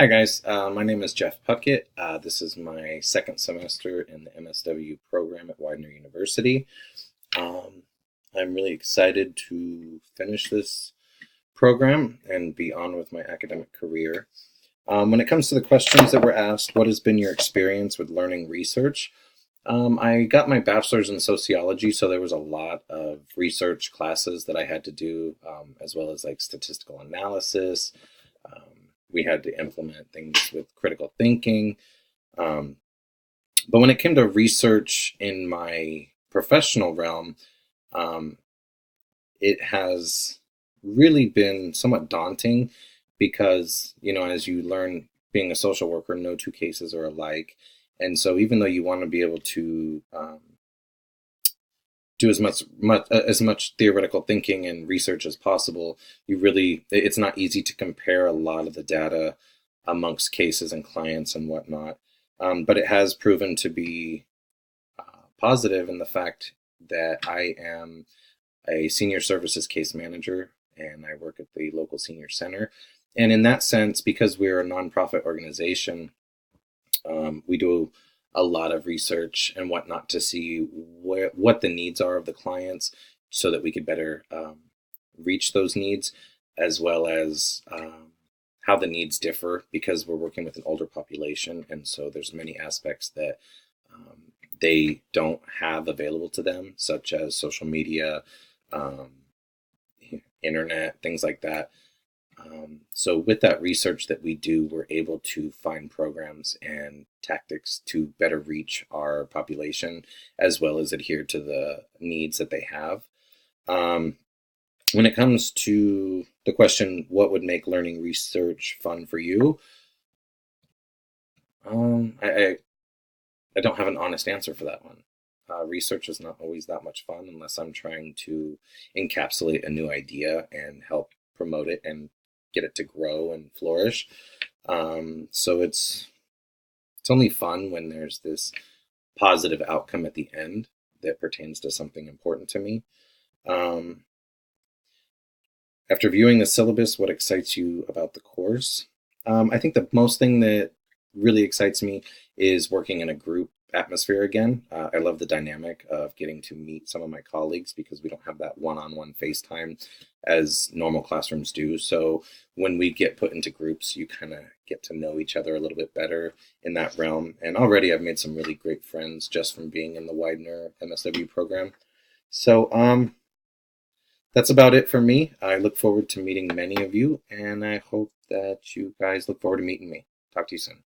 Hi guys, my name is Jeff Puckett. This is my second semester in the MSW program at Widener University. Um, I'm really excited to finish this program and be on with my academic career. When it comes to the questions that were asked, what has been your experience with learning research? I got my bachelor's in sociology, so there was a lot of research classes that I had to do, as well as like statistical analysis. We had to implement things with critical thinking. Um, but when it came to research in my professional realm, um, it has really been somewhat daunting because, as you learn being a social worker, no two cases are alike. And so even though you want to be able to do as much theoretical thinking and research as possible, it's not easy to compare a lot of the data amongst cases and clients and whatnot. But it has proven to be positive in the fact that I am a senior services case manager and I work at the local senior center. And in that sense, because we're a nonprofit organization, we do a lot of research and whatnot to see what the needs are of the clients so that we could better reach those needs, as well as how the needs differ because we're working with an older population. And so there's many aspects that they don't have available to them, such as social media, um, internet, things like that. So with that research that we do, we're able to find programs and tactics to better reach our population as well as adhere to the needs that they have. Um, when it comes to the question, what would make learning research fun for you? I don't have an honest answer for that one. Research is not always that much fun unless I'm trying to encapsulate a new idea and help promote it and get it to grow and flourish. So it's only fun when there's this positive outcome at the end that pertains to something important to me. Um, After viewing the syllabus, what excites you about the course? I think the most thing that really excites me is working in a group atmosphere again. I love the dynamic of getting to meet some of my colleagues because we don't have that one-on-one FaceTime as normal classrooms do. So when we get put into groups, you kind of get to know each other a little bit better in that realm. And already I've made some really great friends just from being in the Widener MSW program. So that's about it for me. I look forward to meeting many of you, and I hope that you guys look forward to meeting me. Talk to you soon.